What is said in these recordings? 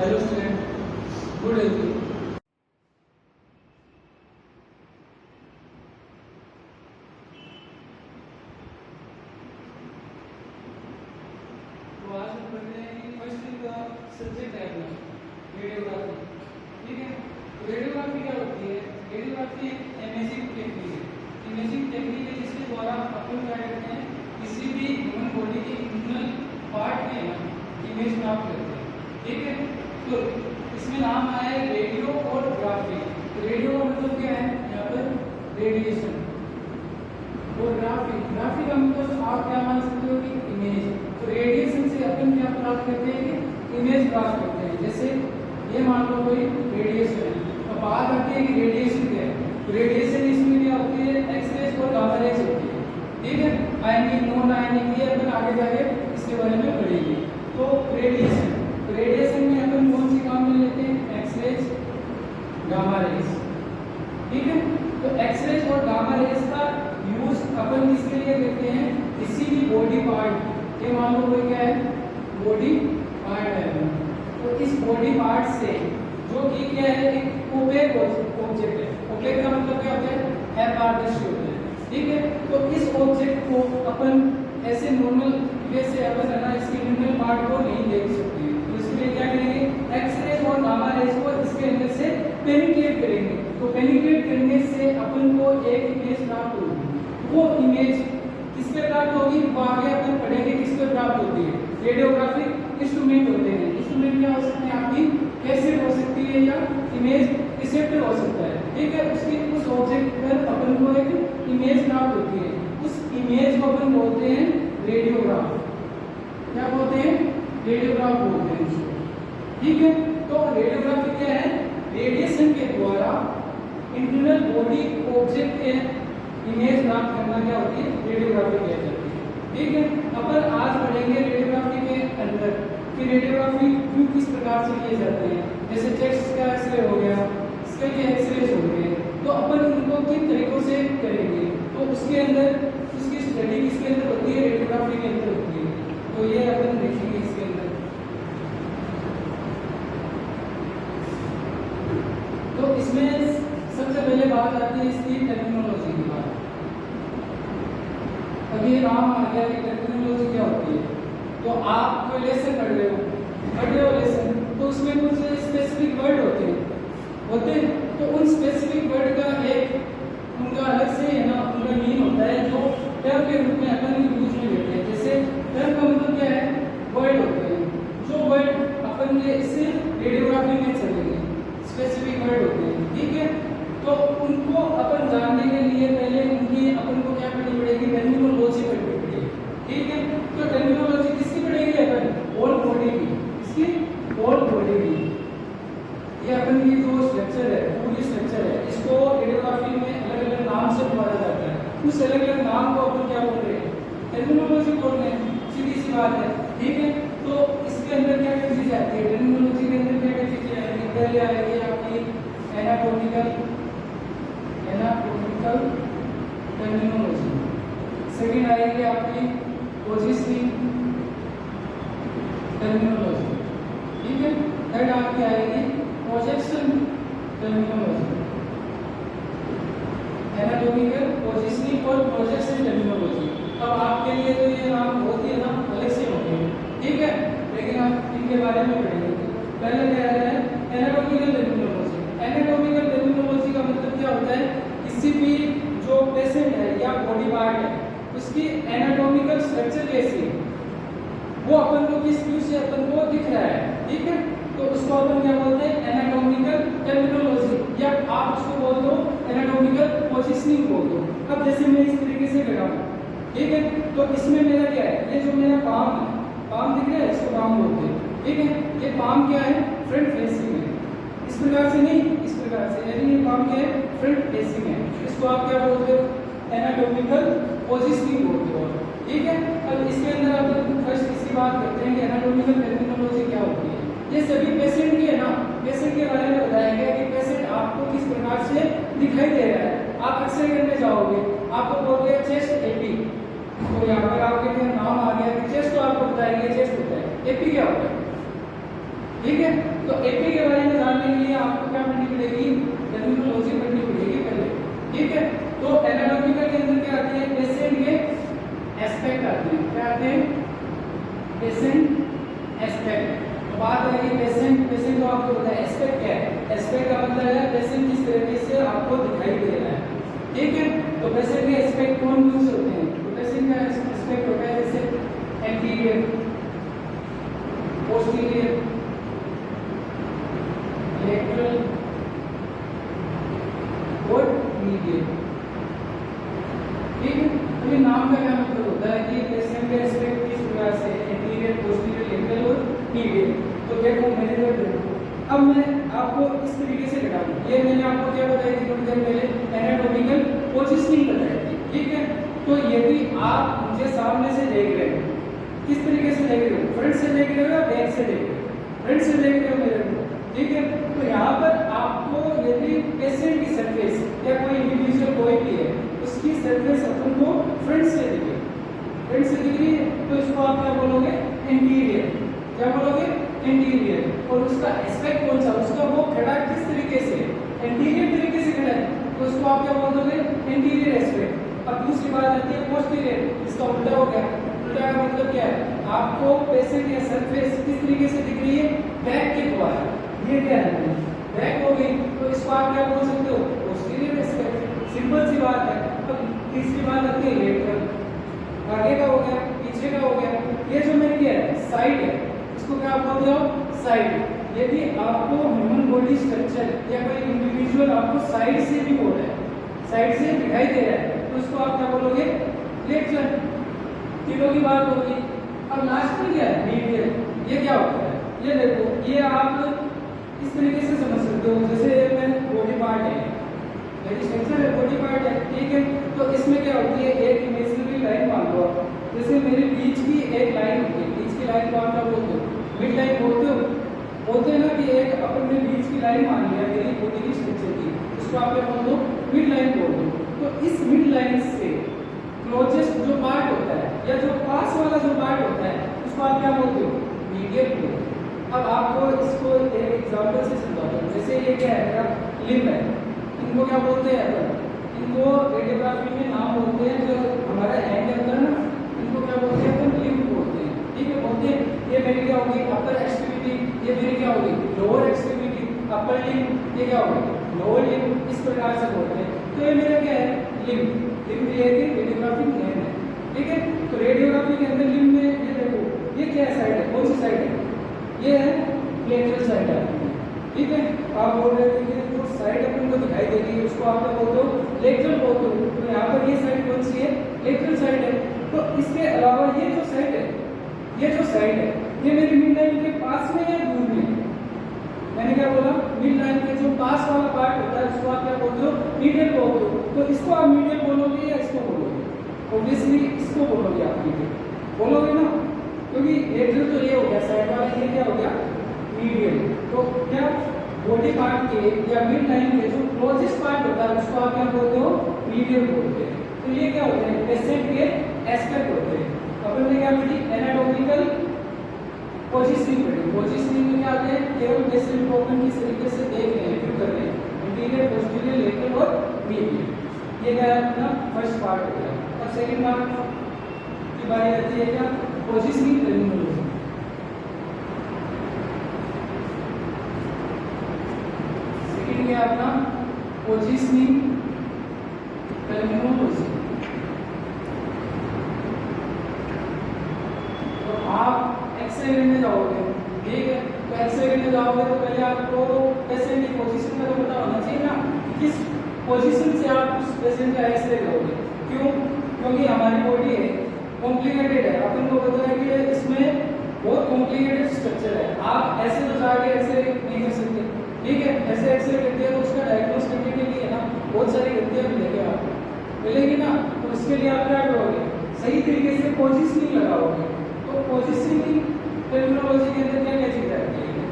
Hello student, good evening. तो आज हम पढ़ रहे हैं फर्स्ट का सब्जेक्ट है अपना रेडियोग्राफी। ठीक है, तो रेडियोग्राफी क्या होती है? रेडियोग्राफी एक इमेजिंग टेक्निक है। इमेजिंग टेक्निक है जिसके द्वारा अपन क्या करते हैं, किसी भी ह्यूमन बॉडी के इंटरनल पार्ट के ना इमेज प्राप्त करते हैं। ठीक है, तो इसमें नाम आया है रेडियो और ग्राफी। तो रेडियो का मतलब क्या है? यहाँ पर रेडिएशन, और ग्राफी का मतलब आप क्या मान सकते हो कि इमेज। तो रेडिएशन से अपन क्या प्राप्त करते हैं कि इमेज प्राप्त करते हैं। जैसे ये मान लो कोई रेडिएशन है, तो बात आती है कि रेडिएशन क्या है। तो रेडिएशन इसमें क्या होती है? एक्स-रेज और गामा रेज होती है। ठीक है, आयनिक नॉन आयनिक ये अपन आगे जाके इसके बारे में पढ़ेंगे। तो रेडिएशन में अपन कौन सी काम में लेते हैं? X-rays, gamma rays. ठीक है, तो एक्स-रेज और गामा रेज का यूज अपन इसके लिए करते हैं किसी भी बॉडी पार्ट। ये मान लो कोई क्या है? बॉडी पार्ट है। तो इस बॉडी पार्ट से जो कि क्या है, एक ओपेक ऑब्जेक्ट है। ओपेक का मतलब क्या होता है? अपारदर्शी होता है। ठीक है, तो इस ऑब्जेक्ट को अपन ऐसे नॉर्मल वे से अपन है ना इसके इंटरनल पार्ट को नहीं देख सकते। तो इसके लिए क्या करेंगे? एक्स-रेज और गामा रेज को इसके अंदर से पेनिट्रेट करेंगे। तो पेनिट्रेट करने से अपन को एक इमेज प्राप्त होगी। वो इमेज किस पे प्राप्त होगी? वो आगे अपन पढ़ेंगे किस पे प्राप्त होती है। रेडियोग्राफिक इंस्ट्रूमेंट होते हैं। इंस्ट्रूमेंट क्या हो सकते हैं? आपकी कैसेट हो सकती है या इमेज रिसेप्टर हो सकता है। ठीक है, उसकी उस ऑब्जेक्ट पर अपन को एक इमेज प्राप्त होती है। उस इमेज को अपन बोलते हैं रेडियोग्राफ। क्या बोलते हैं? रेडियोग्राफ बोलते हैं उसको। ठीक है, तो रेडियोग्राफी क्या है? रेडिएशन के द्वारा इंटरनल बॉडी ऑब्जेक्ट के इमेज प्राप्त करना क्या होती है? रेडियोग्राफी कहलाती है। ठीक है, अपन आज पढ़ेंगे रेडियोग्राफी के अंदर कि रेडियोग्राफी क्यों किस प्रकार से किए जाते हैं। जैसे चेस्ट का एक्सरे हो गया, स्कल के एक्सरे हो गए, तो अपन उनको किन तरीकों से करेंगे। तो उसके अंदर उसकी स्टडी किसके अंदर होती है? रेडियोग्राफी के अंदर होती है। तो ये अपन देखेंगे इसके अंदर। तो इसमें सबसे पहले बात आती है इसकी टर्मिनोलॉजी की बात। अब ये नाम आ गया कि टर्मिनोलॉजी क्या होती है। तो आप कोई लेसन पढ़ रहे हो लेसन, तो उसमें कुछ स्पेसिफिक वर्ड होते हैं। तो उन स्पेसिफिक वर्ड का एक उनका अलग से है ना उनका मीन होता है जो टर्म के रूप में अपन यूज में लेते हैं। जैसे टर्म का मतलब क्या है? वर्ड होते हैं। जो वर्ड अपन के सिर्फ रेडियोग्राफी में चलेंगे, स्पेसिफिक वर्ड होते हैं। ठीक है, तो उनको अपन जानने के लिए पहले उनकी अपन को क्या पढ़नी पड़ेगी? टर्मिनोलॉजी पढ़नी पड़ेगी। ठीक है, तो टर्मिनोलॉजी किसकी पढ़ेंगे अपन? होल बॉडी की। इसकी होल बॉडी की ये अपन की जो स्ट्रक्चर है, पूरी स्ट्रक्चर है, इसको रेडियोग्राफी में अलग अलग नाम से बुलाया जाता है। उस अलग अलग नाम को अपन क्या बोल रहे हैं? टर्मिनोलॉजी बोल रहे हैं। सीधी सी बात है। ठीक है, तो इसके अंदर क्या क्या चीजें आती है? टर्मिनोलॉजी के अंदर क्या क्या चीजें आएगी? पहले आएगी आपकी एनाटॉमिकल टर्मिनोलॉजी। सेकंड आएगी आपकी पोजिशनिंग टर्मिनोलॉजी। ठीक है, थर्ड आपकी आएगी प्रोजेक्शन टर्मिनोलॉजी। एनाटॉमिकल, पोजिशनिंग और प्रोजेक्शन टर्मिनोलॉजी। अब आपके लिए तो ये नाम बहुत ही ना अलग से होंगे। ठीक है, लेकिन आप इनके बारे में पढ़ेंगे। पहले क्या है? Anatomical terminology. एनाटॉमिकल टर्मिनोलॉजी का मतलब क्या होता है? किसी भी जो पेशेंट है या बॉडी पार्ट है उसकी एनाटॉमिकल स्ट्रक्चर कैसी है, वो अपन को किस व्यू से अपन को दिख रहा है। ठीक है, तो उसको अपन क्या बोलते हैं? एनाटॉमिकल टर्मिनोलॉजी, या आप उसको बोल दो एनाटॉमिकल पोजिशनिंग बोल दो। अब जैसे मैं इस तरीके से खड़ा हूं, ठीक है, तो इसमें मेरा क्या है? ये जो मेरा पाम है, पाम दिख रहा है, इसको पाम बोलते हैं। ठीक है, ये पाम क्या है? फ्रंट फेसिंग है। इस प्रकार से नहीं, इस प्रकार से, यानी ये पाम क्या है? फ्रंट फेसिंग है। इसको आप क्या बोलते हो? एनाटॉमिकल पोजिशनिंग बोलते हो। ठीक है, अब इसके अंदर आप फर्स्ट इसकी बात करते हैं कि एनाटॉमिकल टर्मिनोलॉजी क्या होती है। ये सभी पेशेंट की है ना, पेशेंट के बारे में बताया गया कि पेशेंट आपको किस प्रकार से दिखाई दे रहा है। आप एक्सरे करने जाओगे, आपको बोल दिया चेस्ट एपी, तो यहाँ पर आपके नाम आ गया कि चेस्ट, तो आपको बताएंगे चेस्ट होता है। एपी क्या होता है? ठीक है, तो तो एपी के बारे में जानने के लिए आपको क्या पढ़नी पड़ेगी, टर्मिनोलॉजी पढ़नी पड़ेगी पहले, ठीक है। तो एनाटॉमिकल के अंदर क्या आते हैं, पेशेंट के एस्पेक्ट आते हैं, क्या आते हैं, पेशेंट एस्पेक्ट। तो बात है कि पेशेंट को आपको पता है एस्पेक्ट क्या है, एस्पेक्ट का मतलब है पेशेंट किस तरीके से आपको दिखाई दे रहा है, ठीक है। तो पेशेंट के एस्पेक्ट कौन कौन से होते हैं, तो पेशेंट का एस्पेक्ट होता है जैसे एंटीरियर, पोस्टीरियर, लेटरल और मीडियल, ठीक है। तो ये नाम का क्या मतलब होता है कि पेशेंट का एस्पेक्ट किस प्रकार से, एंटीरियर, पोस्टीरियर, लेटरल और मीडियल। तो देखो मैंने जो अब मैं आपको इस तरीके से घटाऊं, ये मैंने आपको क्या बताई थी थोड़ी देर पहले, एनाटॉमिकल पोजीशनिंग बताई थी, ठीक है। तो यदि आप मुझे सामने से देख रहे हो, किस तरीके से देख रहे हो, फ्रंट से देख रहे हो या बैक से देख रहे हो, फ्रंट से देख रहे हो मेरे को, ठीक है। तो यहाँ पर आपको यदि पेशेंट की सरफेस या कोई इंडिविजुअल कोई भी है उसकी सरफेस अपन को फ्रंट से दिखे, फ्रंट से दिख रही है, तो इसको आप क्या बोलोगे, एंटीरियर, क्या बोलोगे, एंटीरियर। और उसका एस्पेक्ट कौन सा, उसका वो खड़ा किस तरीके से, एंटीरियर तरीके से खड़ा है, तो उसको आप क्या बोलोगे, एंटीरियर एस्पेक्ट। अब दूसरी बात आती है पोस्टीरियर, इसका उल्टा हो गया, उल्टा का मतलब क्या है, आपको पेशेंट या सरफेस किस तरीके से दिख रही है, बैक के द्वारा, ये क्या है, बैक हो गई, तो इसको आप क्या बोल सकते हो, पोस्टीरियर एस्पेक्ट, सिंपल सी बात है। अब तीसरी बात आती है लेटरल, आगे का हो गया, पीछे का हो गया, ये जो मैंने किया है साइड है, इसको क्या आप बोलते हो, साइड। यदि आपको ह्यूमन बॉडी स्ट्रक्चर या कोई इंडिविजुअल आपको साइड से भी हो रहा है, साइड से दिखाई दे रहा है, तो इसको आप क्या बोलोगे, लेटरल। तीनों की बात होगी। अब लास्ट में क्या है, मीडियल। ये क्या होता है, ये देखो, ये आप इस तरीके से समझ सकते हो, जैसे मैं बॉडी पार्ट है, मेरी स्ट्रक्चर है, बॉडी पार्ट है, ठीक है। तो इसमें क्या होती है, एक इमेजिनरी लाइन मान लो आप, जैसे मेरे बीच की एक लाइन होती है, बीच की लाइन को आप क्या बोलते हो, मिड लाइन बोलते हैं ना, कि एक अपन ने बीच की लाइन मान लिया मेरी बॉडी की स्ट्रक्चर की, उसको आप क्या बोलते हो, मिड लाइन बोलते हो। तो इस मिड लाइन से क्लोजेस्ट जो पार्ट होता है या जो पास वाला जो पार्ट होता है, उसको आप क्या बोलते हो, मीडियल बोलते हो। अब आपको इसको एक एग्जांपल से समझाता हूं, जैसे ये क्या है, मेरा लिम्ब है, इनको क्या बोलते हैं अपन, इनको रेडियोग्राफी में नाम बोलते हैं, जो हमारा हैंड होता है ना, इनको क्या बोलते हैं, अपन लिम्ब बोलते हैं, ठीक है। बोलते हैं ये मेरी क्या होगी, अपर एक्सट्रीमिटी, ये मेरी क्या होगी, लोअर एक्सट्रीमिटी, अपर लिम्ब, ये क्या होगी, लोअर लिम्ब, इस प्रकार से बोलते हैं। तो ये मेरा क्या है, लिम्ब, लिम्ब ये रेडियोग्राफी नेम है, ठीक है। तो रेडियोग्राफी के अंदर लिम्ब में ये देखो, ये क्या साइड है, कौन सी साइड है, ये है लेटरल साइड है, ठीक है। आप बोल रहे थे कि जो साइड अपन को दिखाई दे रही है उसको आप क्या बोलते हो, लेटरल बोलते हो। तो यहाँ पर ये साइड कौन सी है, लेटरल साइड है। तो इसके अलावा ये जो साइड है, ये जो साइड है, ये मेरी मिड लाइन के पास में या दूर में, मैंने क्या बोला, मिड लाइन के जो पास वाला पार्ट होता है उसको आप क्या बोलते हो, मीडियल बोलते हो। तो इसको आप मीडियल बोलोगे या इसको बोलोगे, ऑब्वियसली इसको बोलोगे, आप मीडियल बोलोगे ना, क्योंकि लेटरल तो ये हो गया साइड वाला, ये क्या हो गया, मीडियल। तो क्या बॉडी पार्ट के या मिड लाइन के जो क्लोजेस्ट पार्ट होता है उसको आप क्या बोलते हो, मीडियल बोलते हैं। तो ये क्या होते हैं, पेशेंट के एस्पेक्ट होते हैं। अपन ने क्या पढ़ी, एनाटॉमिकल पोजीशनिंग पढ़ी। पोजीशनिंग में क्या आते हैं, केवल पेशेंट को अपन किस तरीके से देख रहे हैं, व्यू कर रहे हैं, इंटीरियर, पोस्टीरियर, लेटरल और मीडियल। ये क्या है अपना फर्स्ट पार्ट हो गया। अब सेकंड पार्ट की बारी आती है क्या, पोजीशनिंग टर्मिनोलॉजी। सेकंड क्या अपना पोजीशनिंग टर्मिनोलॉजी। तो आप एक्सरे करने जाओगे, ठीक है, तो एक्सरे करने जाओगे तो पहले आपको पेशेंट की पोजीशन का तो पता होना चाहिए ना, किस पोजीशन से आप उस पेशेंट का एक्सरे करोगे। क्यों, क्योंकि हमारी बॉडी है कॉम्प्लिकेटेड है, अपन को पता है कि इसमें बहुत कॉम्प्लिकेटेड स्ट्रक्चर है। आप ऐसे तो जाके एक्सरे नहीं कर सकते, ठीक है। ऐसे एक्सरे करते हैं तो उसका डायग्नोस करने के लिए ना बहुत सारी गलतियां मिलेगी, आपको मिलेगी ना, तो इसके लिए आप क्या करोगे, सही तरीके से पोजीशनिंग लगाओगे। तो पोजीशनिंग टर्मिनोलॉजी के अंदर क्या क्या चीज आती है,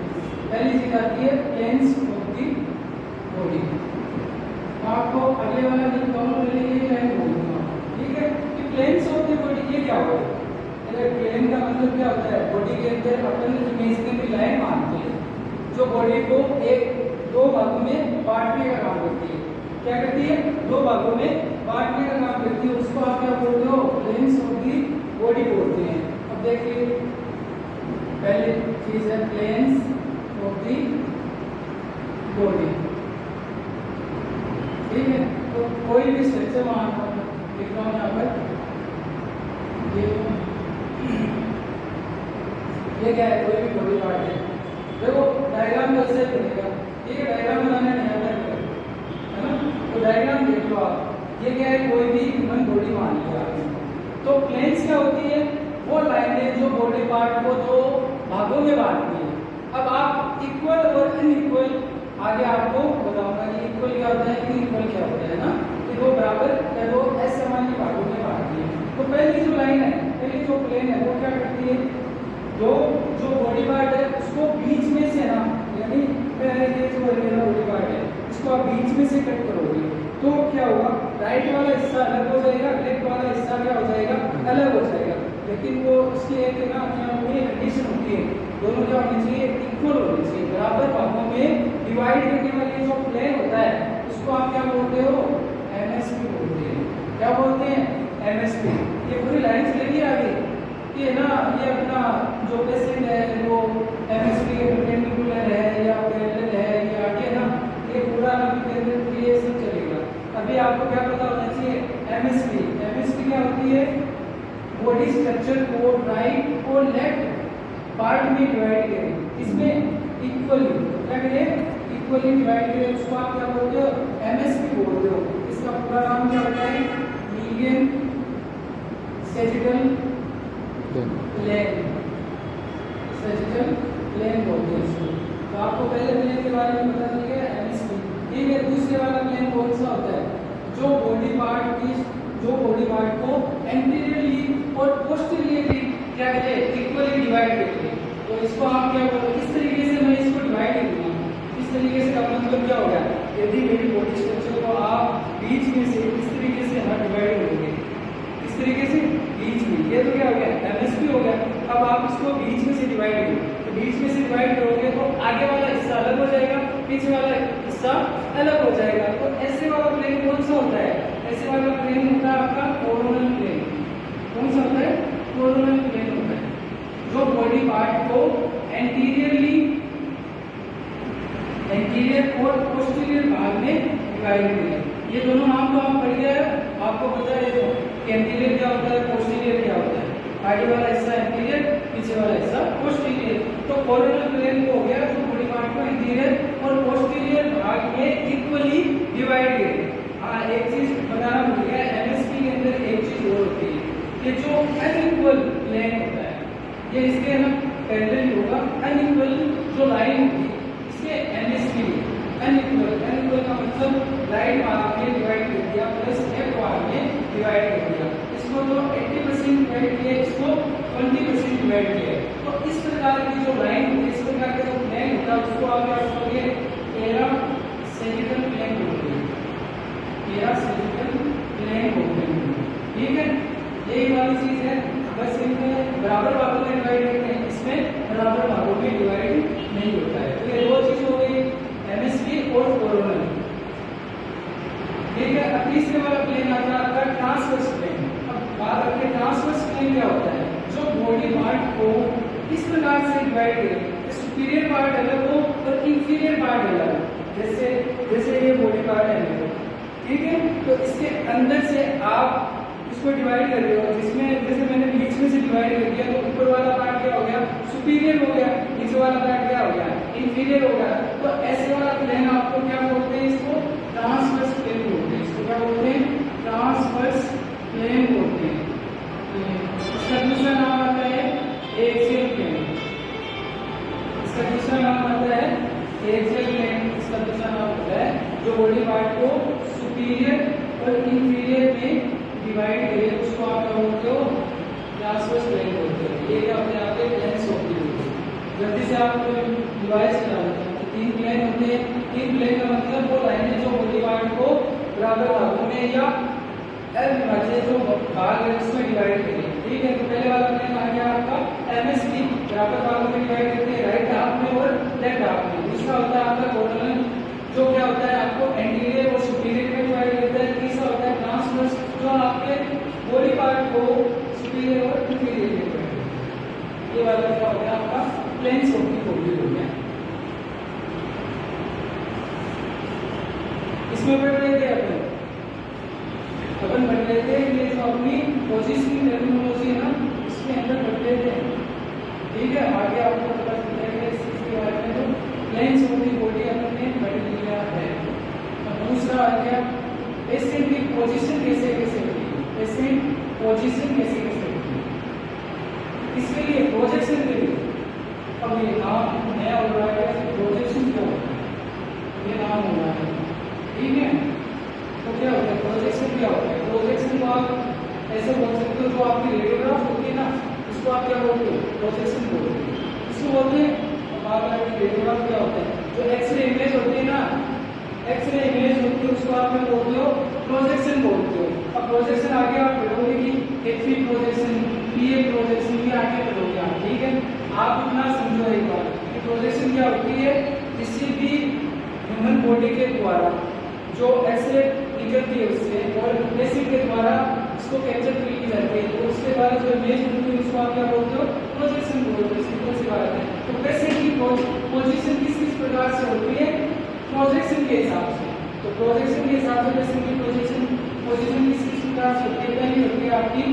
पहली चीज आती है प्लेन्स ऑफ द बॉडी। आपको अगले वाला दिन दोनों मिलेंगे लाइन बोलूंगा, ठीक है। कि प्लेन्स ऑफ द बॉडी ये क्या होता है, अगर प्लेन का मतलब क्या होता है, बॉडी के अंदर अपन इमेजिनरी लाइन मानते हैं, जो बॉडी को दो भागों में बांटने का काम करती है। क्या करती है? दो भागों में बांटने का काम करती है। उसको आप क्या बोलते हो? प्लेन्स ऑफ दी बॉडी बोलते हैं। अब देखिए, पहली चीज है प्लेन्स ऑफ दी बॉडी। ठीक है, तो कोई भी स्ट्रक्चर वहां लिख रहा हूं यहाँ पर, ये क्या है? कोई भी बॉडी पार्ट है। देखो डायग्राम में ऐसे बनेगा। ठीक है, डायग्राम बनाना नहीं आता है ना, तो डायग्राम देख लो आप। ये क्या है? कोई भी ह्यूमन बॉडी मान लिया आपने। तो प्लेन्स क्या होती है? वो लाइनें जो बॉडी पार्ट को दो भागों में बांटती है। अब आप इक्वल और अनइक्वल आगे आपको बताऊंगा कि इक्वल क्या होता है, अनइक्वल क्या होता है ना, कि दो बराबर या दो असमान्य भागों में बांटती है। तो पहली जो लाइन है, पहली जो प्लेन है, वो क्या करती है? जो बॉडी पार्ट है उसको बीच में से ना, यानी ये जो मेरा बॉडी पार्ट है इसको आप बीच में से कट करोगे तो क्या होगा? राइट वाला हिस्सा अलग हो जाएगा, लेफ्ट वाला हिस्सा क्या हो जाएगा? अलग हो जाएगा। लेकिन वो उसकी एक ना क्या होती है? कंडीशन होती है, दोनों क्या होनी चाहिए? इक्वल होनी चाहिए। बराबर भागों में डिवाइड करने वाली जो प्लेन होता है उसको आप क्या बोलते हो? एमएसपी बोलते हैं। क्या बोलते हैं? एमएसपी। ये पूरी लाइन चलेगी आगे कि ना, ये अपना जो पेशेंट है वो एमएसपी के परपेंडिकुलर है या पैरेलल है, ये आगे ना ये पूरा ये सब चलेगा। अभी आपको क्या पता होना चाहिए? एमएसपी। एमएसपी क्या होती है? बॉडी स्ट्रक्चर को राइट और लेफ्ट पार्ट में डिवाइड करें, इसमें इक्वली क्या करें? इक्वली डिवाइड करें, उसको आप क्या बोलते हो? एमएसपी बोलते हो। इसका पूरा नाम क्या होता है? Median sagittal plane. Sagittal plane बोलते हैं इसको। तो आपको पहले प्लेन के बारे में पता चल गया, एमएसपी। ठीक है, दूसरे वाला प्लेन कौन सा होता है? जो बॉडी पार्ट को एंटीरियरली और पोस्टीरियरली क्या कहते हैं? इक्वली डिवाइड करते हैं। तो इसको आप क्या बोलते हैं? इस तरीके से मैं इसको डिवाइड करूंगा। इस तरीके से का मतलब क्या हो गया? यदि मेरी बॉडी स्ट्रक्चर को आप बीच में से इस तरीके से डिवाइड करोगे, इस तरीके से बीच में, ये तो क्या हो गया? एमएसपी हो गया। अब आप इसको बीच में से डिवाइड करो, तो बीच में से डिवाइड करोगे तो आगे वाला हिस्सा अलग हो जाएगा, पीछे वाला हिस्सा अलग हो जाएगा। तो ऐसे वाला प्लेन कौन सा होता है? ऐसे वाला प्लेन होता है आपका कोरोनल प्लेन। कौन सा होता है? कोरोनल प्लेन होता है, जो बॉडी पार्ट को एंटीरियर और पोस्टीरियर भाग में डिवाइड करें। ये दोनों नाम तो आप पढ़ गए, आपको पता है कि एंटीरियर क्या होता है, पोस्टीरियर क्या होता है। आगे वाला हिस्सा एंटीरियर, पीछे वाला हिस्सा पोस्टीरियर। तो कोरोनल प्लेन को हो गया जो बॉडी पार्ट को एंटीरियर और पोस्टीरियर भाग में इक्वली डिवाइड करे। हाँ, एक चीज बताना भूल गया, एमएसपी के अंदर एक चीज और होती है कि जो अनइक्वल प्लेन होता है, ये इसके ना पैरेलल होगा। अनइक्वल जो लाइन होगी इसके एमएसपी अनइक्वल का मतलब राइट भाग में डिवाइड कर दिया प्लस लेफ्ट भाग में डिवाइड कर दिया। इसको तो 80% डिवाइड किया, इसको 20% डिवाइड किया। तो इस प्रकार की जो लाइन होती है, इस प्रकार का जो प्लेन होता है उसको आप क्या बोलोगे? पैरासैजिटल प्लेन बोलते हैं। पैरासैजिटल प्लेन बोलते हैं। ठीक है, यही वाली चीज है। बस इनमें बराबर भागों में डिवाइड करते हैं, इसमें बराबर भागों में डिवाइड नहीं होता है। तो ये दो चीज हो गई, एमएसपी और कोरोनल। ठीक है, अब तीसरे वाला प्लेन आता है आपका ट्रांसवर्स प्लेन। अब बात करते हैं ट्रांसवर्स प्लेन क्या होता है? जो बॉडी पार्ट को इस प्रकार से डिवाइड करे, सुपीरियर पार्ट अलग हो और इंफीरियर पार्ट अलग हो। जैसे ये बॉडी पार्ट है, ठीक है, तो इसके अंदर से आप इसको डिवाइड कर रहे हो, जिसमें जैसे मैंने बीच में से डिवाइड कर दिया तो ऊपर वाला पार्ट क्या हो गया? सुपीरियर हो गया, नीचे वाला पार्ट क्या हो गया? इंफीरियर हो गया। तो ऐसे वाला प्लेन आपको क्या बोलते हैं? इसको ट्रांसवर्स प्लेन बोलते हैं। इसको क्या बोलते हैं? ट्रांसवर्स प्लेन बोलते हैं। इसका दूसरा नाम आता है एक्सियल प्लेन। इसका दूसरा नाम आता है एक्सियल प्लेन। इसका दूसरा नाम होता है जो बॉडी पार्ट को सुपीरियर और इंफीरियर में डिवाइड करे, उसको आप क्या बोलते हो? ट्रांसवर्स प्लेन बोलते हैं। ये क्या होते हैं? आपके प्लेन्स होते हैं। जल्दी से आप डिवाइस चलाते हैं तो 3 प्लेन होते हैं। 3 प्लेन का मतलब वो लाइनें जो बॉडी पार्ट को बराबर भागों में या अविभाज्य जो भाग है उसमें डिवाइड करें। ठीक है, तो पहले वाला प्लेन आ गया आपका एमएसपी, बराबर भागों में डिवाइड करते हैं, राइट हाफ में और लेफ्ट हाफ में। दूसरा होता है आपका कोरोनल, जो क्या होता है आपको एंटीरियर और सुपीरियर में प्रोवाइड करता है। तीसरा होता है ट्रांसवर्स, जो आपके बॉडी पार्ट को सुपीरियर और इंफीरियर में प्रोवाइड करता है। ये वाला क्या होता है आपका प्लेन्स ऑफ द बॉडी हो गया। इसमें पढ़ रहे थे अपन पढ़ रहे थे ये जो अपनी पोजीशनिंग टर्मिनोलॉजी है ना, इसके अंदर पढ़ रहे थे। ठीक है, आगे आपको पता चल जाएगा इस चीज के बारे में। तो प्लेन्स ऑफ द बॉडी अपन ने पढ़ लिया है। अब दूसरा आ गया पेशेंट की पोजीशन कैसे कैसे होती है, पेशेंट पोजीशन कैसे कैसे होती है, इसके लिए प्रोजेक्शन के लिए अब ये नाम नया हो रहा है कि प्रोजेक्शन क्या होता है, ये नाम हो रहा है। ठीक है, तो क्या होता है प्रोजेक्शन, क्या होता है प्रोजेक्शन को आप ऐसे बोल सकते हो, जो आपकी रेडियोग्राफ होती है ना उसको आप क्या बोलते हो, प्रोजेक्शन बोलते हो। इसको बोलते हैं बात आ रही रेडियोग्राफ क्या होता है, जो एक्सरे इमेज होती है ना, एक्सरे इमेज होती है उसको आप क्या बोलते हो, प्रोजेक्शन बोलते हो। अब प्रोजेक्शन आगे आप पढ़ोगे कि एफी प्रोजेक्शन, पीए प्रोजेक्शन, ये आगे पढ़ोगे आप। ठीक है, आप इतना समझो एक बार कि प्रोजेक्शन क्या होती है, किसी भी ह्यूमन बॉडी के द्वारा जो एक्सरे निकलती है उससे और पेशेंट के द्वारा इसको कैप्चर की जाती है, तो उसके द्वारा जो इमेज बनती है उसको आप क्या बोलते हो, प्रोजेक्शन बोलते हो। सिंपल सी बात है। तो पेशेंट की पोजीशन किस किस प्रकार से होती है, प्रोजेक्शन के हिसाब से। तो प्रोजेक्शन के हिसाब से पेशेंट की पोजीशन किस किस प्रकार से होती है, पहली होती है आपकी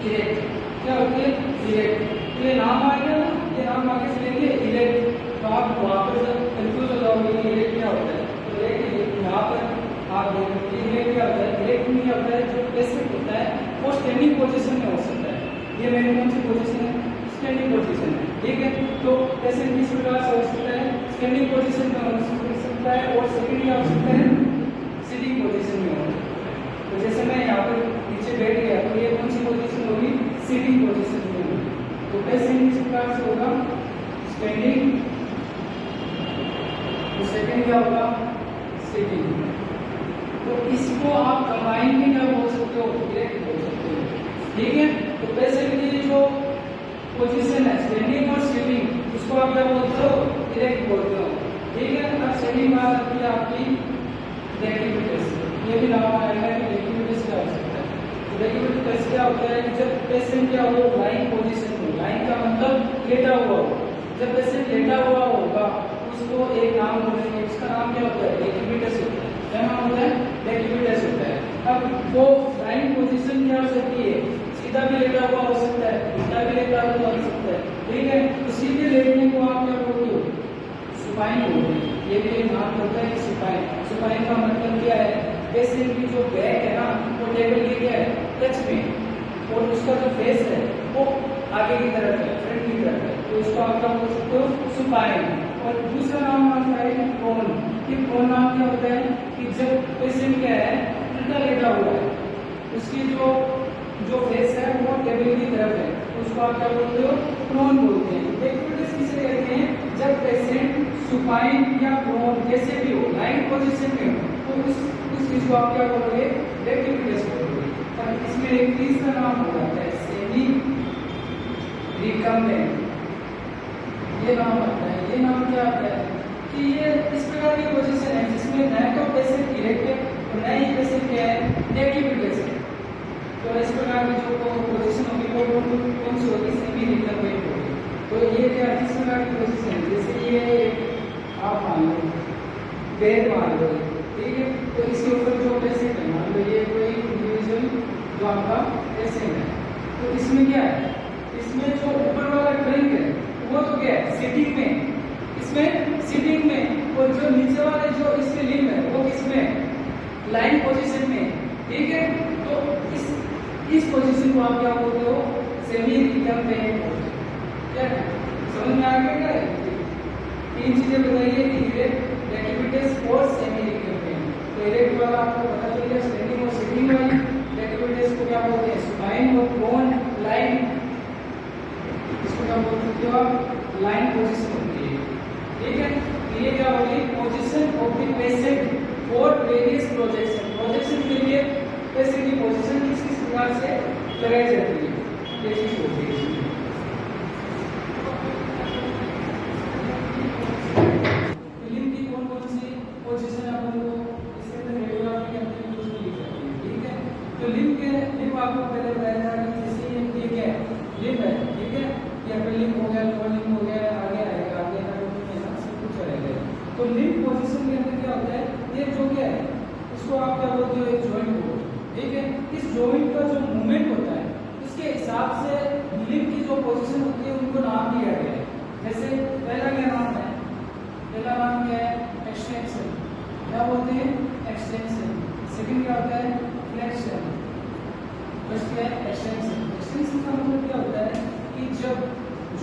इरेक्ट। क्या होती है, इरेक्ट। ये नाम आ गया ना, ये नाम आगे से लेंगे इरेक्ट, तो आप वहां पर कंफ्यूज हो जाओगे कि इरेक्ट क्या होता है। यहाँ पर आप देखते हैं क्या होता है, इरेक्ट में क्या होता है, जो पेशेंट होता है वो स्टैंडिंग पोजीशन में हो सकता है। ये मेरी कौन सी पोजीशन है, स्टैंडिंग पोजीशन है। ठीक है, तो पेशेंट किस प्रकार से हो सकता है, स्टैंडिंग पोजीशन में हो सकता है, और सेकंड क्या हो सकता है, सिटिंग पोजीशन में हो सकता है। तो जैसे मैं यहाँ पर नीचे बैठ गया तो ये कौन सी पोजीशन होगी, सिटिंग पोजीशन में होगी। तो पेशेंट किस प्रकार से होगा, स्टैंडिंग, तो सेकंड क्या होगा, सिटिंग। तो इसको आप कंबाइन में क्या बोल सकते हो, इरेक्ट बोल सकते हो। ठीक है, तो पेशेंट की जो पोजीशन है स्टैंडिंग और सिटिंग, उसको आप क्या बोलते हो, इरेक्ट बोलते हो। ठीक है, अब सेकंड बात आती है आपकी डेक्यूबिटस। ये भी नाम आएगा कि डेक्यूबिटस क्या हो सकता है। डेक्यूबिटस क्या होता है कि जब पेशेंट क्या हो, लाइन पोजीशन में, लाइन का मतलब लेटा हुआ हो, जब पेशेंट लेटा हुआ होगा उसको एक नाम बोलेंगे, उसका नाम क्या होता है, डेक्यूबिटस होता है। क्या नाम होता है, डेक्यूबिटस होता है। अब वो लाइन पोजीशन क्या हो सकती है, सीधा भी लेटा हुआ हो सकता है, उल्टा भी लेटा हुआ हो सकता है। ठीक है, तो सीधे लेटने को आप क्या बोलते हो, सुपाइन बोलते हैं। ये भी एक नाम होता है कि सुपाइन। सुपाइन का मतलब क्या है, पेशेंट की जो बैक है ना वो टेबल के क्या है, टच में, और उसका जो फेस है वो आगे की तरफ है, फ्रंट की तरफ है, तो इसको आप क्या बोल सकते हो, सुपाइन। और दूसरा नाम आता है प्रोन। ये प्रोन नाम क्या होता है कि जब पेशेंट क्या है, उल्टा लेटा हुआ है, उसकी जो फेस है वो टेबल की तरफ है, उसको आप क्या बोलते हो, प्रोन बोलते हैं। डेक्यूबिटस किसे कहते हैं, जब पेशेंट सुपाइन या प्रोन जैसे भी हो, लाइन पोजीशन में हो, तो उस चीज को आप क्या बोलोगे, डेक्यूबिटस बोलोगे। और इसमें एक तीसरा नाम हो जाता है सेमी रिकम्बेंट। ये नाम आता है, ये नाम क्या आता है कि ये इस प्रकार की पोजीशन है जिसमें न तो पेशेंट इरेक्ट है और न ही पेशेंट क्या है, डेक्यूबिटस है। तो इस प्रकार की जो पोजीशन होगी वो कौन सी होगी, सेमी रिकम्बेंट होगी। तो ये क्या इस प्रकार की पोजीशन है, जैसे ये आप मान लो बेड मान लो, ठीक है, तो इसके ऊपर जो पेशेंट है, मान लो ये कोई इंडिविजुअल जो आपका पेशेंट है, तो इसमें क्या है, इसमें जो ऊपर वाला ट्रंक है वो तो क्या है, सिटिंग में, इसमें सिटिंग में, और जो नीचे वाले जो इसके लिम्ब है वो किसमें, लाइन पोजीशन में। ठीक है, तो इस पोजीशन को आप क्या बोलते हो, सेमी रिकम्बेंट। क्या समझ में आ गया क्या है? तीन चीजें बताइए कि इरेक्ट, डेक्यूबिटस और सेमी रिकम्बेंट। तो इरेक्ट वाला आपको पता चल गया, स्टैंडिंग और सिटिंग वाली। डेक्यूबिटस को क्या बोलते हैं, सुपाइन और प्रोन लाइन, इसको क्या बोल सकते हो आप, लाइन पोजीशन होती है। ठीक है, ये क्या होगी, position of the patient for various projection. Projection के लिए पेशेंट की पोजीशन किस किस प्रकार से लगाई जाती है, ये चीज होती है। दिया गया है। जैसे पहला क्या नाम है, पहला नाम क्या है, एक्सटेंशन, क्या बोलते हैं, एक्सटेंशन। सेकंड क्या होता है, फ्लेक्शन। फर्स्ट क्या है, एक्सटेंशन। एक्सटेंशन का मतलब क्या होता है कि जब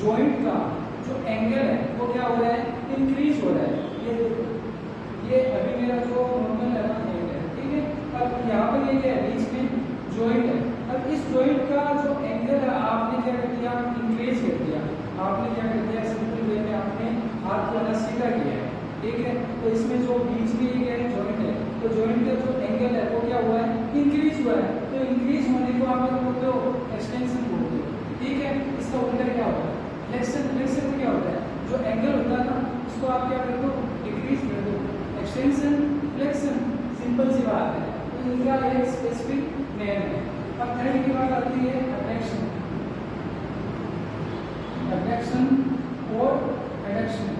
जॉइंट का जो एंगल है वो क्या हो रहा है, इंक्रीज हो रहा है। ये अभी मेरा जो नॉर्मल है ना है, ठीक है। अब यहाँ पर ये क्या है, बीच में जॉइंट है। अब इस जॉइंट का जो एंगल है आपने क्या कर दिया, इंक्रीज कर दिया। आपने क्या कर दिया, सिंपल वे में आपने हाथ को ना सीधा किया है, ठीक है। तो इसमें जो बीच में ये है जॉइंट है, तो जॉइंट का जो एंगल है वो क्या हुआ है, इंक्रीज हुआ है। तो इंक्रीज होने को आप लोग बोलते हो एक्सटेंशन बोलते हो, ठीक है। इसका उल्टा क्या होता है, फ्लेक्शन। फ्लेक्शन में क्या होता है, जो एंगल होता है ना उसको आप क्या कर दो, डिक्रीज कर दो। एक्सटेंशन, फ्लेक्शन, सिंपल सी बात है। तो इनका एक स्पेसिफिक नेम है। अब थर्ड की बात आती है एडक्शन। एडक्शन और एडक्शन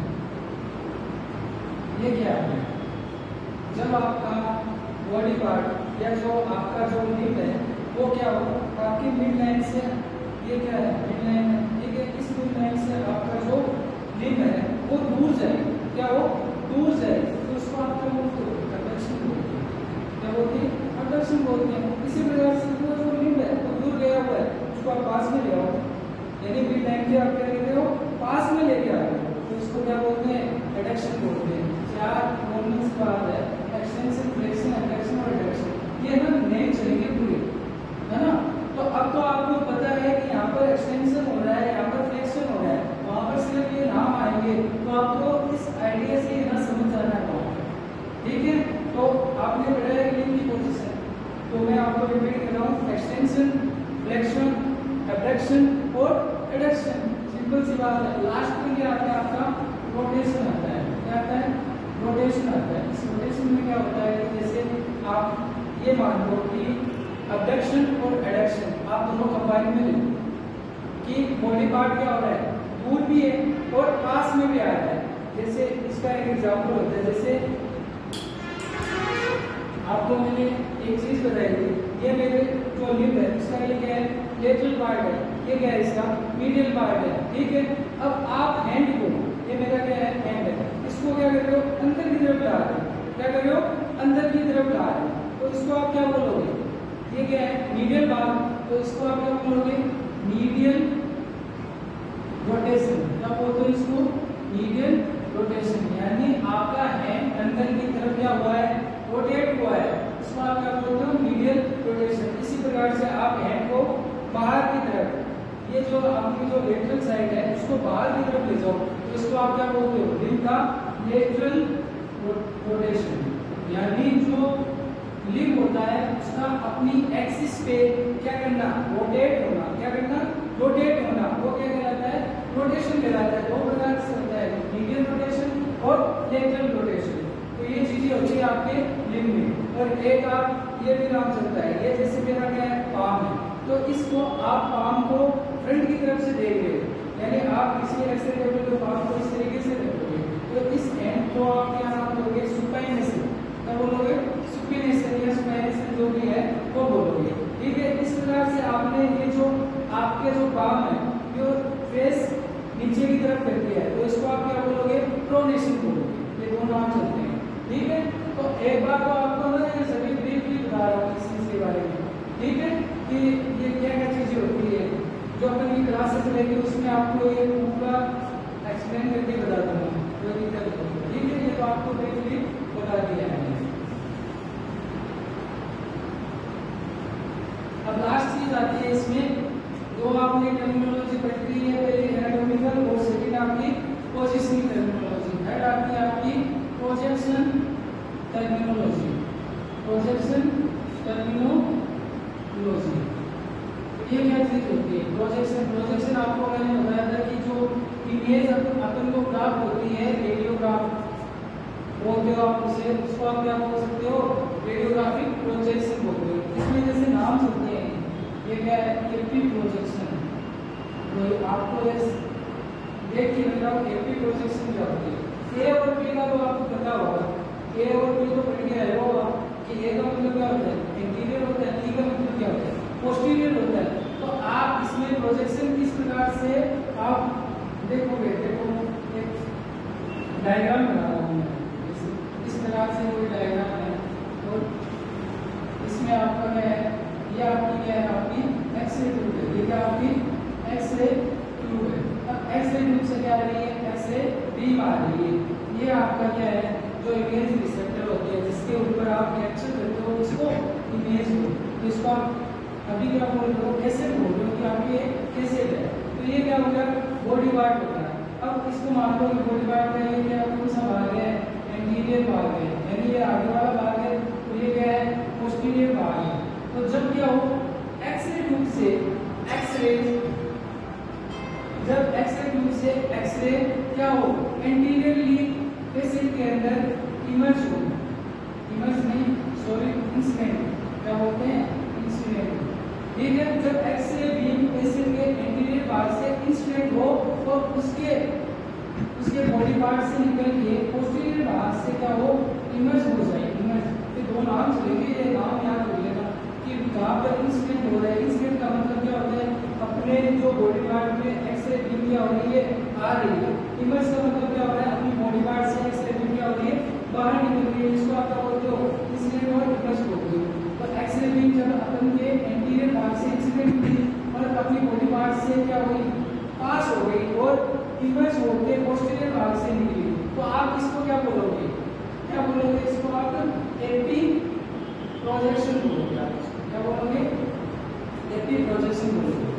ये क्या है, जब आपका बॉडी पार्ट या जो आपका जो लिम्ब है वो क्या हो, आपकी मिड लाइन से, ये क्या है, मिड लाइन है, ठीक है। इस मिड लाइन से आपका जो लिम्ब है वो दूर जाए, क्या हो, दूर जाए, तो उसको आप क्या बोलते हो, एडक्शन बोलते हैं। क्या बोलते हैं, एडक्शन बोलते हैं। इसी प्रकार से वो जो लिम्ब है वो दूर गया हुआ है, उसको आप पास में ले आओ, यानी मिड लाइन के आप क्या कहते हो, पास में लेके आ गए, तो इसको क्या बोलते हैं, एडक्शन बोलते हैं। चार नॉर्मल सी बात है, एक्सटेंशन, फ्लेक्शन, एडक्शन और एडक्शन, ये ना नेम चलेंगे पूरे, है ना। तो अब तो आपको पता है कि यहाँ पर एक्सटेंशन हो रहा है, यहाँ पर फ्लेक्शन हो रहा है, वहाँ पर सिर्फ ये नाम आएंगे, तो आपको इस आइडिया से ना समझ जाना है, ठीक है। तो आपने पढ़ा है लिम्ब की पोजीशन, तो मैं आपको रिपीट कर रहा हूँ, एक्सटेंशन, फ्लेक्शन, एडक्शन और एडक्शन, सिंपल सी बात है। लास्ट में क्या आता है, आपका रोटेशन आता है। क्या आता है, रोटेशन आता है। इस रोटेशन में क्या होता है कि जैसे आप ये मान लो कि अबडक्शन और एडक्शन आप दोनों कंबाइन में ले कि बॉडी पार्ट क्या हो रहा है, दूर भी है और पास में भी आ रहा है। जैसे इसका एक एग्जांपल होता है, जैसे आपको मैंने एक चीज बताई थी, ये मेरे जो लिम्ब है इसका ये क्या है, लेटरल पार्ट है, ये क्या है, इसका मीडियल पार्ट है, ठीक है। अब आप हैंड को, ये मेरा क्या है, हैंड है, इसको क्या कर रहे हो, अंदर की तरफ ला रहे हो, क्या कर रहे हो, अंदर की तरफ ला रहे हो, तो इसको आप क्या बोलोगे, ये क्या है, मीडियल भाग, तो इसको आप क्या बोलोगे, मीडियल रोटेशन। क्या बोलते हो इसको, मीडियल रोटेशन, यानी आपका हैंड अंदर की तरफ क्या हुआ है, रोटेट हुआ है, इसको आप क्या बोलते हो, मीडियल रोटेशन। इसी प्रकार से आप हैंड को बाहर की तरफ, ये जो आपकी जो लेटरल साइड है उसको बाहर की तरफ ले जाओ, तो इसको आप क्या बोलते हो, लिम्ब का लेटरल रोटेशन। यानी जो लिम्ब होता है उसका अपनी एक्सिस पे क्या करना, रोटेट होना, क्या करना, रोटेट होना, वो क्या कहलाता है, रोटेशन कहलाता है। दो प्रकार से होता है, मीडियल रोटेशन और लेटरल रोटेशन। तो ये चीजें होती है आपके लिम्ब में। और एक आप ये भी काम चलता है, ये जैसे मेरा क्या है, पाम है, तो इसको आप पाम को फ्रंट की तरफ से देख रहे हो, यानी आप किसी ऐसे टेबल पे पाम को इस तरीके से रखोगे, तो इस एंड को आप क्या नाम दोगे, सुपाइनेशन। क्या बोलोगे, सुपाइनेशन या सुपाइनेशन जो भी है वो बोलोगे, ठीक है। इस प्रकार से आपने ये जो आपके जो पाम है जो फेस नीचे की तरफ करती है, तो इसको आप क्या बोलोगे, प्रोनेशन बोलोगे। ये दो नाम चलते हैं, ठीक है। तो एक बार तो आपको ना ये सभी ब्रीफली बता रहा हूँ इस चीज के बारे में, ठीक है, कि ये क्या क्या चीजें होती है, जो अपन की क्लासेस लेंगे उसमें आपको ये पूरा एक्सप्लेन करके बता दूंगा, कोई दिक्कत नहीं, ठीक है। ये तो आपको ब्रीफली बता दिया है। अब लास्ट चीज आती है इसमें, दो आपने टर्मिनोलॉजी पढ़ी है, पहली एनाटॉमिकल और सेकंड आपकी पोजीशनिंग टर्मिनोलॉजी। थर्ड आती है आपकी प्रोजेक्शन टर्मिनोलॉजी, प्रोजेक्शन टर्मिनोलॉजी। ये क्या चीज होती है, प्रोजेक्शन। प्रोजेक्शन आपको मैंने बताया था कि जो इमेज अपन को प्राप्त होती है, रेडियोग्राफ बोलते हो आप उसे, उसको आप क्या बोल सकते हो, रेडियोग्राफिक प्रोजेक्शन बोलते हो। इसमें जैसे नाम होते हैं, ये क्या है, एपी प्रोजेक्शन। तो आपको देखिए मतलब एपी प्रोजेक्शन क्या होती है। ए और बी का तो आपको पता होगा, ए और बी तो पढ़ गया है होगा कि ए का मतलब क्या होता है, इंटीरियर होता है, बी का मतलब क्या होता है, पोस्टीरियर होता है। तो आप इसमें प्रोजेक्शन किस प्रकार से आप डायग्राम बना रहा हूँ मैं। इस प्रकार से कोई डायग्राम है और इसमें आपका क्या है, ये आपकी क्या है, आपकी एक्सरे ट्यूब है। ये क्या आपकी एक्सरे ट्यूब है। अब एक्सरे ट्यूब से क्या आ रही है, एक्सरे बीम आ रही है। ये आपका क्या है, जो इमेज रिसेप्टर होते हैं जिसके ऊपर आप कैप्चर करते हो उसको इमेज हो, तो इसको आप अभी क्या बोल रहे हो, कैसे बोल रहे हो कि आप ये कैसे है। तो ये क्या हो गया, बॉडी पार्ट होता है। अब इसको मान लो कि बॉडी पार्ट का ये क्या कौन सा भाग है, एंटीरियर भाग है, यानी ये आगे वाला भाग है। तो ये क्या है, पोस्टीरियर भाग है। तो जब क्या हो, एक्सरे ट्यूब से एक्सरे, जब एक्सरे ट्यूब से एक्सरे क्या हो, एंटीरियरली पेशेंट के अंदर इमर्ज हो, इमर्ज नहीं सॉरी इंसिडेंट, क्या बोलते हैं, इंसिडेंट। ठीक है, जब एक्सरे बीम पेशेंट के एंटीरियर भाग से इंसिडेंट हो तो उसके बॉडी पार्ट से निकल के पोस्टीरियर भाग से क्या हो, इमर्ज हो जाए। इमर्ज ये दो नाम चलेंगे, ये नाम याद हो लेना कि जहाँ पर इंसिडेंट हो रहा है। इंसिडेंट का मतलब क्या होता है, अपने जो बॉडी पार्ट में एक्सरे बीम क्या हो रही है, आ रही है। इमर्ज का मतलब क्या हो रहा है, अपनी बॉडी पार्ट से एक्सरे बीम क्या हो रही है, बाहर निकल रही है। इसको आप क्या बोलते हो, इंसिडेंट और इमर्ज बोलते हो। तो एक्सरे बीम जब अपन के एंटीरियर भाग से इंसिडेंट हुई और अपनी बॉडी पार्ट से क्या हुई, पास हो गई और इमर्ज होकर पोस्टीरियर भाग से निकली, तो आप इसको क्या बोलोगे, क्या बोलोगे, इसको आप एपी प्रोजेक्शन बोलोगे। क्या बोलोगे, एपी प्रोजेक्शन बोलोगे।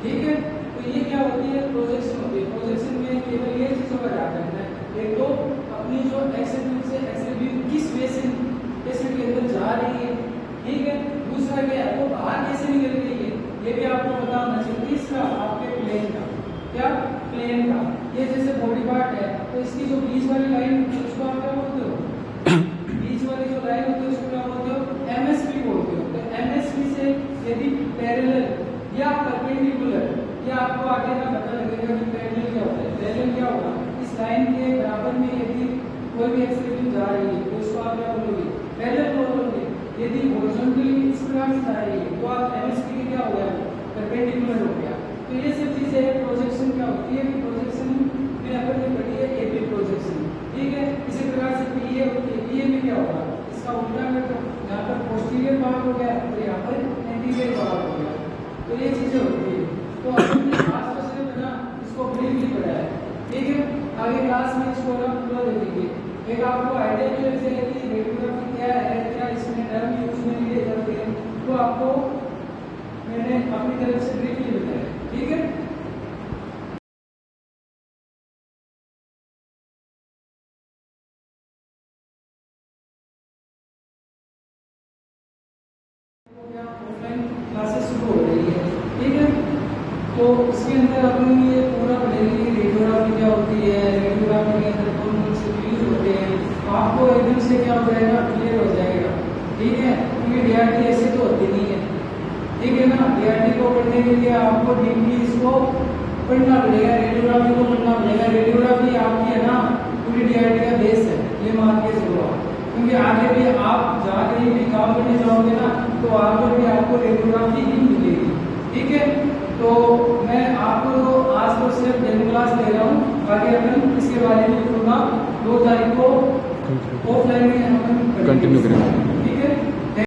ठीक है, तो ये क्या होती है, प्रोजेक्शन होती है। प्रोजेक्शन में केवल ये चीजों का ध्यान रखना है, एक तो अपनी जो एक्सरे ट्यूब से एक्सरे बीम किस वे से पेशेंट के अंदर जा रही है, ठीक है। दूसरा क्या है, वो बाहर कैसे निकल रही है, ये भी आपको पता होना चाहिए। तीसरा आपके प्लेन का, क्या प्लेन का, ये जैसे बॉडी पार्ट है तो इसकी जो बीच वाली लाइन होती है उसको आप क्या बोलते हो, बीच वाली जो लाइन होती है उसको क्या बोलते हो, एमएसपी बोलते हो। तो एमएसपी से यदि पैरेलल या परपेंडिकुलर, ये आपको आगे का पता लगेगा कि पैरेलल क्या होता है। पैरेलल क्या होगा, इस लाइन के बराबर में यदि कोई भी एक्सरे बीम जा रही है तो उसको आप क्या बोलोगे, पैरेलल बोलोगे। यदि हॉरिजॉन्टली इस प्रकार से जा रही है तो आप एमएसपी के क्या हो गया, परपेंडिकुलर हो गया। तो ये सब चीजें प्रोजेक्शन क्या होती है, प्रोजेक्शन में अपन ने पढ़ी है एपी प्रोजेक्शन। ठीक है, इसी प्रकार से पीए होती है। पीए में क्या होगा, इसका उल्टा अगर तो यहाँ पर पोस्टीरियर पार्ट हो गया तो यहाँ पर एंटीरियर पार्ट हो गया। तो ये चीजें होती है। तो अपन ने आज तो सिर्फ ना इसको ब्रीफली पढ़ा है। ठीक है, आगे क्लास में इसको ना पूरा देखेंगे। एक आपको आइडिया भी लग जाएगा कि रेडियोग्राफी क्या है, क्या इसमें टर्म यूज में लिए जाते हैं, तो आपको मैंने अपनी तरफ से ब्रीफली बताया। ठीक है, ऑफलाइन क्लासेस शुरू हो रही है। ठीक है, तो इसके अंदर अपन ये पूरा पढ़ेंगे कि रेडियोग्राफी क्या होती है, रेडियोग्राफी के अंदर कौन कौन से व्यूज होते हैं, आपको एकदम से क्या हो जाएगा, क्लियर हो जाएगा। ठीक है, क्योंकि डीआरटी ऐसे तो होती नहीं है। ठीक है ना, डीआरटी को पढ़ने के लिए आपको डीपली इसको पढ़ना पड़ेगा, रेडियोग्राफी को पढ़ना पड़ेगा। रेडियोग्राफी आपकी है ना पूरी डीआरटी का बेस है, ये मान के चलो। क्योंकि आगे भी आप जहाँ कहीं भी काम करने जाओगे ना तो वहाँ पर भी आपको रेडियोग्राफी ही मिलेगी। ठीक है, तो मैं आपको आज तो सिर्फ डेमो क्लास दे रहा हूँ, आगे अपन इसके बारे में पूरा 2 तारीख को ऑफलाइन में अपन कंटिन्यू करेंगे।